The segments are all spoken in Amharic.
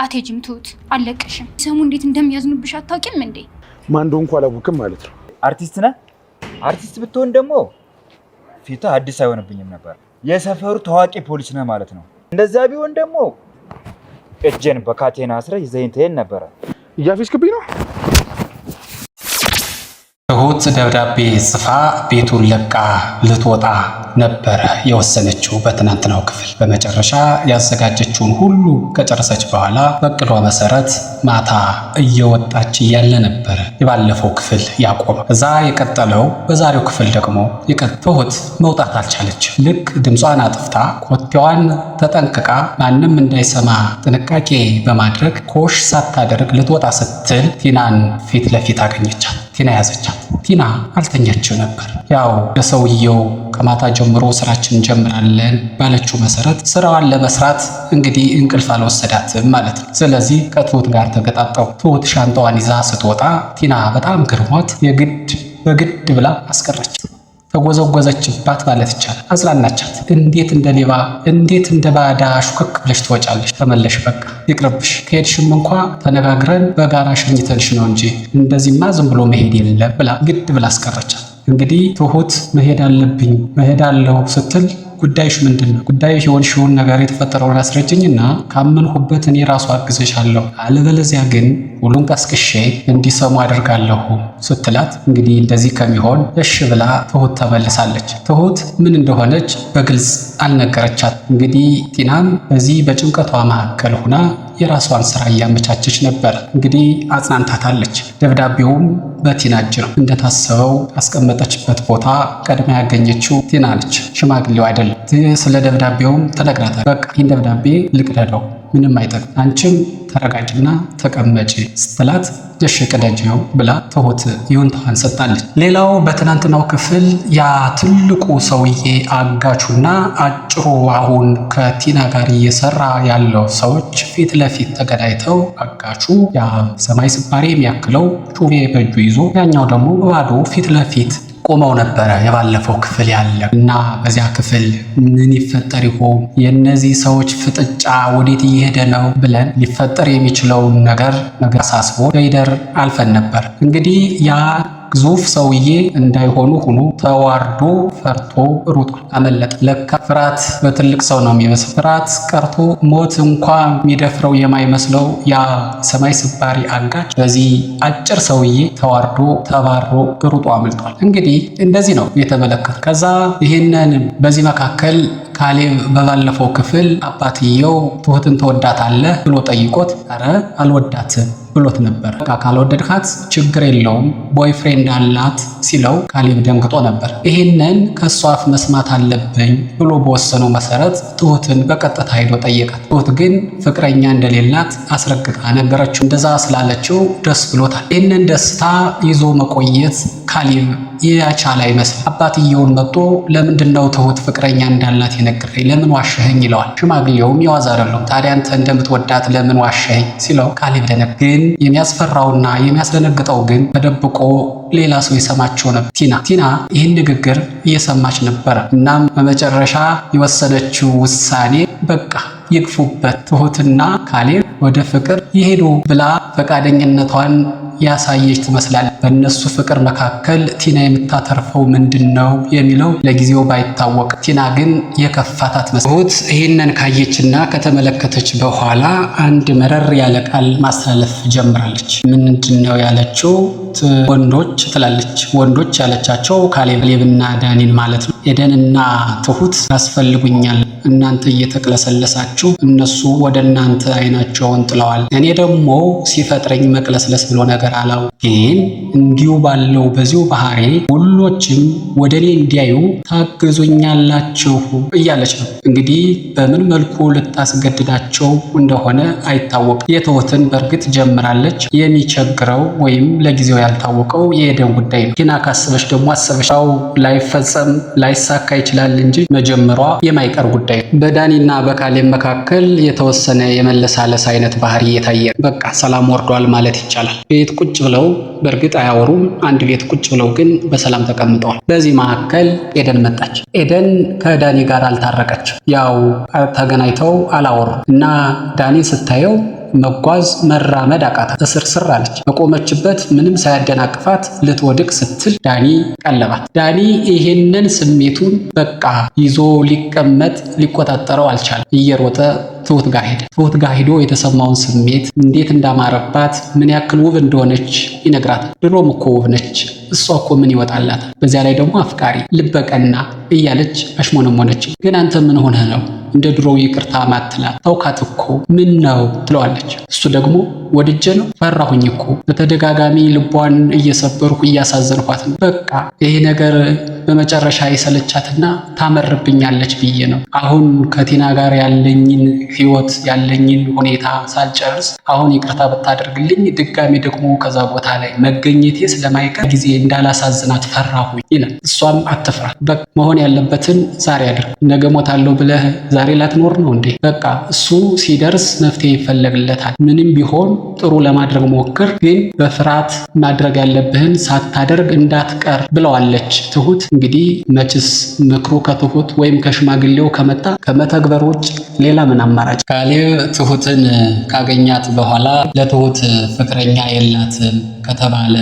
አትሄጂም ትሁት አለቀሽም። ሰሙ እንዴት እንደሚያዝኑብሽ አታውቂም እንዴ? ማን እንደሆንኩ አላወቅም ማለት ነው። አርቲስት ነህ? አርቲስት ብትሆን ደግሞ ፊትህ አዲስ አይሆንብኝም ነበር። የሰፈሩ ታዋቂ ፖሊስ ነህ ማለት ነው። እንደዛ ቢሆን ደግሞ እጄን በካቴና አስረህ ይዘኸኝ ትሄድ ነበረ። እያፌዝክብኝ ነው። ትሁት ደብዳቤ ጽፋ ቤቱን ለቃ ልትወጣ ነበረ የወሰነችው በትናንትናው ክፍል። በመጨረሻ ያዘጋጀችውን ሁሉ ከጨረሰች በኋላ በቅዷ መሰረት ማታ እየወጣች እያለ ነበረ የባለፈው ክፍል ያቆመ። እዛ የቀጠለው በዛሬው ክፍል ደግሞ ትሁት መውጣት አልቻለች። ልክ ድምጿን አጥፍታ ኮቴዋን ተጠንቅቃ ማንም እንዳይሰማ ጥንቃቄ በማድረግ ኮሽ ሳታደርግ ልትወጣ ስትል ቲናን ፊት ለፊት አገኘቻት። ቲና ያዘቻት። ቲና አልተኛችው ነበር። ያው ለሰውየው ከማታ ጀምሮ ስራችን እንጀምራለን ባለችው መሰረት ስራዋን ለመስራት እንግዲህ እንቅልፍ አልወሰዳትም ማለት ነው። ስለዚህ ከትሁት ጋር ተገጣጣው። ትሁት ሻንጣዋን ይዛ ስትወጣ ቲና በጣም ግርሟት በግድ ብላ አስቀረች። ተጎዘጎዘችባት ማለት ይቻላል። አጽናናቻት። እንዴት እንደ ሌባ እንዴት እንደ ባዳ ሹክክ ብለሽ ትወጫለሽ? ተመለሽ፣ በቃ ይቅርብሽ። ከሄድሽም እንኳ ተነጋግረን በጋራ ሸኝተንሽ ነው እንጂ እንደዚህማ ዝም ብሎ መሄድ የለም ብላ ግድ ብላ አስቀረቻት። እንግዲህ ትሁት መሄድ አለብኝ መሄዳለሁ ስትል ጉዳይሽ ምንድን ነው? ጉዳይሽ የሆንሽውን ነገር የተፈጠረውን አስረጅኝና ካመንሁበት እኔ ራሱ አግዘሻለሁ፣ አለበለዚያ ግን ሁሉን ቀስቅሼ እንዲሰሙ አደርጋለሁ ስትላት እንግዲህ እንደዚህ ከሚሆን እሺ ብላ ትሁት ተመልሳለች። ትሁት ምን እንደሆነች በግልጽ አልነገረቻት። እንግዲህ ቲናም በዚህ በጭንቀቷ መካከል ሆና የራሷን ስራ እያመቻቸች ነበር። እንግዲህ አጽናንታታለች። ደብዳቤውም በቲና እጅ ነው። እንደታሰበው ያስቀመጠችበት ቦታ ቀድማ ያገኘችው ቲና ነች፣ ሽማግሌው አይደለም። ስለ ደብዳቤውም ተነግራታል። በቃ ይህን ደብዳቤ ልቅደደው፣ ምንም አይጠቅም፣ አንቺም ተረጋጅና ተቀመጪ ስትላት እሺ ቅደጂው ብላ ትሁት ይሁንታዋን ሰጣለች። ሌላው በትናንትናው ክፍል ያ ትልቁ ሰውዬ አጋቹና አጭሩ አሁን ከቲና ጋር እየሰራ ያለው ሰዎች ፊት ለፊት ተገዳይተው አጋቹ ያ ሰማይ ስባሪ የሚያክለው ጩቤ በእጁ ይዞ ያኛው ደግሞ ባዶ ፊት ለፊት ቆመው ነበረ የባለፈው ክፍል ያለ እና በዚያ ክፍል ምን ይፈጠር ይሆን? የነዚህ ሰዎች ፍጥጫ ወዴት እየሄደ ነው ብለን ሊፈጠር የሚችለውን ነገር አሳስቦ ሄደር አልፈን ነበር። እንግዲህ ያ ግዙፍ ሰውዬ እንዳይሆኑ ሆኖ ተዋርዶ ፈርቶ ሩጧል፣ አመለጠ። ለካ ፍርሃት በትልቅ ሰው ነው የሚመስል። ፍርሃት ቀርቶ ሞት እንኳ የሚደፍረው የማይመስለው ያ ሰማይ ስባሪ አጋች በዚህ አጭር ሰውዬ ተዋርዶ ተባሮ ሩጦ አመልጧል። እንግዲህ እንደዚህ ነው የተመለከተ። ከዛ ይህንን በዚህ መካከል ካሌብ በባለፈው ክፍል አባትየው ትሁትን ተወዳታለህ ብሎ ጠይቆት ኧረ አልወዳትም ብሎት ነበር። በቃ ካልወደድካት ችግር የለውም ቦይፍሬንድ አላት ሲለው ካሌብ ደንግጦ ነበር። ይሄንን ከሷ አፍ መስማት አለብኝ ብሎ በወሰነው መሰረት ትሁትን በቀጥታ ሄዶ ጠየቃት። ትሁት ግን ፍቅረኛ እንደሌላት አስረግጣ ነገረችው። እንደዛ ስላለችው ደስ ብሎታል። ይህንን ደስታ ይዞ መቆየት ካሌብ የቻለ አይመስል። አባትየውን መጥቶ ለምንድነው ትሁት ፍቅረኛ እንዳላት የነገረኝ? ለምን ዋሸኸኝ ይለዋል። ሽማግሌውም የዋዛ አይደለም። ታዲያ አንተ እንደምትወዳት ለምን ዋሸኸኝ ሲለው ካሌብ ደነገጠ። ግን የሚያስፈራውና የሚያስደነግጠው ግን ተደብቆ ሌላ ሰው የሰማቸው ነበር። ቲና ይህን ንግግር እየሰማች ነበረ። እናም በመጨረሻ የወሰነችው ውሳኔ በቃ ይግፉበት፣ ትሁትና ካሌብ ወደ ፍቅር ይሄዱ ብላ ፈቃደኝነቷን ያሳየች ትመስላለች። በእነሱ ፍቅር መካከል ቲና የምታተርፈው ምንድነው የሚለው ለጊዜው ባይታወቅ፣ ቲና ግን የከፋታት መስሎት ይህንን ካየችና ከተመለከተች በኋላ አንድ መረር ያለ ቃል ማስተላለፍ ጀምራለች። ምንድነው ያለችው? ወንዶች ትላለች። ወንዶች ያለቻቸው ካሌብና ዳኒን ማለት ነው። ኤደንና ትሁት ያስፈልጉኛል፣ እናንተ እየተቅለሰለሳችሁ እነሱ ወደ እናንተ አይናቸውን ጥለዋል። እኔ ደግሞ ሲፈጥረኝ መቅለስለስ ብሎ ነገር አላው። ግን እንዲሁ ባለው በዚሁ ባህሪ ሁሎችም ወደ እኔ እንዲያዩ ታግዙኛላችሁ እያለች ነው። እንግዲህ በምን መልኩ ልታስገድዳቸው እንደሆነ አይታወቅም። የትሁትን በእርግጥ ጀምራለች። የሚቸግረው ወይም ለጊዜው ያልታወቀው የኤደን ጉዳይ ነው። ግን ካሰበች ደግሞ አሰበሻው ላይፈጸም ላይሳካ ይችላል እንጂ መጀመሯ የማይቀር ጉዳይ ነው። በዳኒና በካሌብ መካከል የተወሰነ የመለሳለስ አይነት ባህሪ እየታየ በቃ ሰላም ወርዷል ማለት ይቻላል። ቤት ቁጭ ብለው በእርግጥ አያወሩም። አንድ ቤት ቁጭ ብለው ግን በሰላም ተቀምጠዋል። በዚህ መካከል ኤደን መጣች። ኤደን ከዳኒ ጋር አልታረቀች። ያው ተገናኝተው አላወሩ እና ዳኒ ስታየው መጓዝ መራመድ አቃታት። እስርስር አለች። በቆመችበት ምንም ሳያደናቅፋት ልትወድቅ ስትል ዳኒ ቀለባት። ዳኒ ይሄንን ስሜቱን በቃ ይዞ ሊቀመጥ ሊቆጣጠረው አልቻለም። እየሮጠ ትሁት ጋር ሄደ። ትሁት ጋር ሄዶ የተሰማውን ስሜት እንዴት እንዳማረባት ምን ያክል ውብ እንደሆነች ይነግራታል። ድሮም እኮ ውብ ነች እሷ እኮ ምን ይወጣላታል? በዚያ ላይ ደግሞ አፍቃሪ ልበቀና እያለች አሽሞነሞነች። ግን አንተ ምን ሆነህ ነው እንደ ድሮው ይቅርታ ማትላት? ተውካት እኮ ምን ነው ትለዋለች። እሱ ደግሞ ወድጄ ነው ፈራሁኝ እኮ በተደጋጋሚ ልቧን እየሰበርኩ እያሳዘንኳት ነው። በቃ ይሄ ነገር በመጨረሻ የሰለቻትና ታመርብኛለች ብዬ ነው። አሁን ከቲና ጋር ያለኝን ህይወት ያለኝን ሁኔታ ሳልጨርስ አሁን ይቅርታ ብታደርግልኝ ድጋሚ ደግሞ ከዛ ቦታ ላይ መገኘቴ ስለማይቀር ጊዜ እንዳላሳዝናት ፈራሁኝ ይላል። እሷም አትፍራ፣ በቃ መሆን ያለበትን ዛሬ አድርግ። ነገ ሞታለሁ ብለህ ዛሬ ላትኖር ነው እንዴ? በቃ እሱ ሲደርስ መፍትሄ ይፈለግለታል። ምንም ቢሆን ጥሩ ለማድረግ ሞክር፣ ግን በፍርሃት ማድረግ ያለብህን ሳታደርግ እንዳትቀር ብለዋለች ትሁት። እንግዲህ መችስ ምክሩ ከትሁት ወይም ከሽማግሌው ከመጣ ከመተግበር ውጭ ሌላ ምን አማራጭ? ካሌብ ትሁትን ካገኛት በኋላ ለትሁት ፍቅረኛ የላትም ከተባለ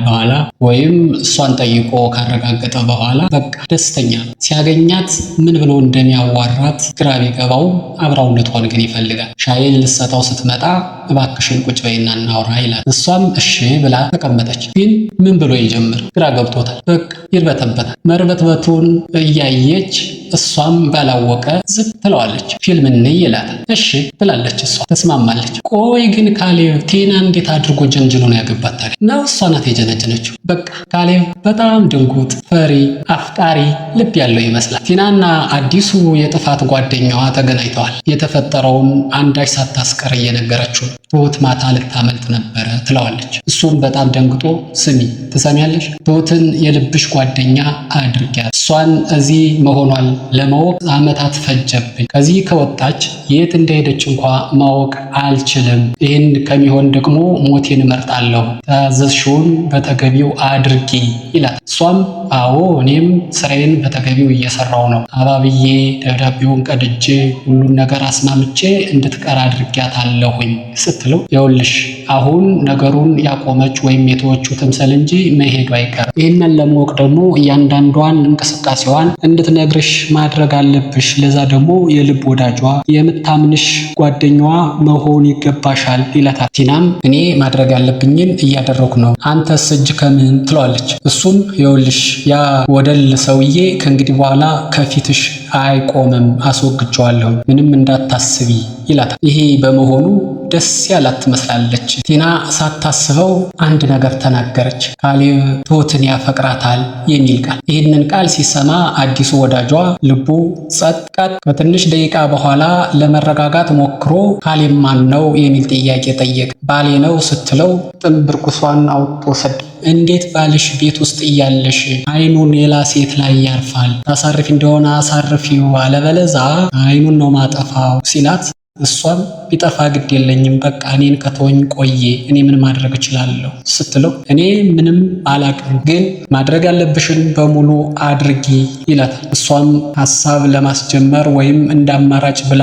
በኋላ ወይም እሷን ጠይቆ ካረጋገጠ በኋላ በቃ ደስተኛ ነው። ሲያገኛት ምን ብሎ እንደሚያዋራት ግራ ቢገባውም አብራው እንድትሆን ግን ይፈልጋል። ሻይ ልትሰጠው ስትመጣ እባክሽን ቁጭ በይና እናውራ ይላል። እሷም እሺ ብላ ተቀመጠች። ግን ምን ብሎ ይጀምር ግራ ገብቶታል። በቃ ይርበተበታል። መርበትበቱን እያየች እሷም ባላወቀ ዝም ትለዋለች። ፊልም እንይ ይላታል። እሺ ትላለች። እሷ ተስማማለች። ቆይ ግን ካሌብ ቲና እንዴት አድርጎ ጀንጅኖ ነው ያገባት ታዲያ? ነው እሷ ናት የጀነጀነችው። በቃ ካሌብ በጣም ድንጉጥ፣ ፈሪ፣ አፍቃሪ፣ ልብ ያለው ይመስላል። ቲናና አዲሱ የጥፋት ጓደኛዋ ተገናኝተዋል። የተፈጠረውን አንዳች ሳታስቀር እየነገረችው ነው። ትሁት ማታ ልታመልጥ ነበረ ትለዋለች። እሱም በጣም ደንግጦ ስሚ ትሰሚያለሽ? ትሁትን የልብሽ ጓደኛ አድርጊያት። እሷን እዚህ መሆኗን ለማወቅ ዓመታት ፈጀብኝ። ከዚህ ከወጣች የት እንደሄደች እንኳ ማወቅ አልችልም። ይህን ከሚሆን ደግሞ ሞቴን እመርጣለሁ። ታዘዝሽውን በተገቢው አድርጊ ይላል። እሷም አዎ እኔም ስራዬን በተገቢው እየሰራው ነው። አባብዬ ደብዳቤውን ቀድጄ ሁሉን ነገር አስማምቼ እንድትቀር አድርጊያታለሁኝ ስትለው ይኸውልሽ አሁን ነገሩን ያቆመች ወይም የተወችው ትምሰል እንጂ መሄዱ አይቀርም። ይህንን ለማወቅ ደግሞ እያንዳንዷን እንቅስቃሴዋን እንድትነግርሽ ማድረግ አለብሽ። ለዛ ደግሞ የልብ ወዳጇ የምታምንሽ ጓደኛዋ መሆን ይገባሻል ይላታል። ቲናም እኔ ማድረግ ያለብኝን እያደረኩ ነው፣ አንተስ እጅ ከምን ትለዋለች። እሱም ይኸውልሽ ያ ወደል ሰውዬ ከእንግዲህ በኋላ ከፊትሽ አይቆምም፣ አስወግጀዋለሁ፣ ምንም እንዳታስቢ ይላታል። ይሄ በመሆኑ ደስ ያላት ትመስላለች። ቲና ሳታስበው አንድ ነገር ተናገረች። ካሌብ ትሁትን ያፈቅራታል የሚል ቃል። ይህንን ቃል ሲሰማ አዲሱ ወዳጇ ልቡ ጸጥ ቀጥ። ከትንሽ ደቂቃ በኋላ ለመረጋጋት ሞክሮ ካሌብ ማን ነው የሚል ጥያቄ ጠየቀ። ባሌ ነው ስትለው ጥንብርኩሷን አውጥቶ ሰደ። እንዴት ባልሽ ቤት ውስጥ እያለሽ አይኑን ሌላ ሴት ላይ ያርፋል? ታሳርፊ እንደሆነ አሳርፊው፣ አለበለዛ አይኑን ነው ማጠፋው ሲላት እሷም ቢጠፋ ግድ የለኝም በቃ እኔን ከተወኝ ቆየ፣ እኔ ምን ማድረግ እችላለሁ ስትለው እኔ ምንም አላቅም፣ ግን ማድረግ ያለብሽን በሙሉ አድርጊ ይላታል። እሷም ሀሳብ ለማስጀመር ወይም እንዳማራጭ ብላ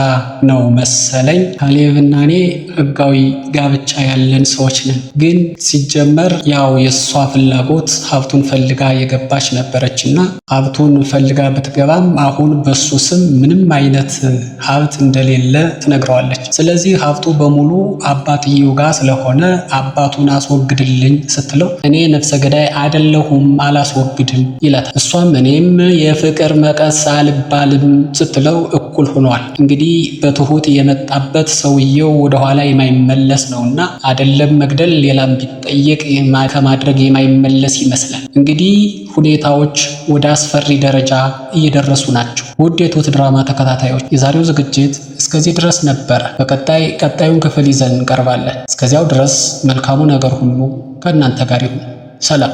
ነው መሰለኝ ካሌብና እኔ ህጋዊ ጋብቻ ያለን ሰዎች ነን፣ ግን ሲጀመር ያው የእሷ ፍላጎት ሀብቱን ፈልጋ የገባች ነበረችና ሀብቱን ፈልጋ ብትገባም አሁን በሱ ስም ምንም አይነት ሀብት እንደሌለ ትነግረዋለች። ስለዚህ ሀብቱ በሙሉ አባትየው ጋር ስለሆነ አባቱን አስወግድልኝ ስትለው እኔ ነፍሰ ገዳይ አይደለሁም አላስወግድም ይላታል። እሷም እኔም የፍቅር መቀስ አልባልም ስትለው እኩል ሆኗል። እንግዲህ በትሁት የመጣበት ሰውየው ወደኋላ የማይመለስ ነውና አይደለም መግደል ሌላም ቢጠየቅ ከማድረግ የማይመለስ ይመስላል። እንግዲህ ሁኔታዎች ወደ አስፈሪ ደረጃ እየደረሱ ናቸው። ውድ የትሁት ድራማ ተከታታዮች የዛሬው ዝግጅት እስከዚህ ድረስ ነበረ። ቀጣዩን ክፍል ይዘን እንቀርባለን። እስከዚያው ድረስ መልካሙ ነገር ሁሉ ከእናንተ ጋር ይሁን። ሰላም።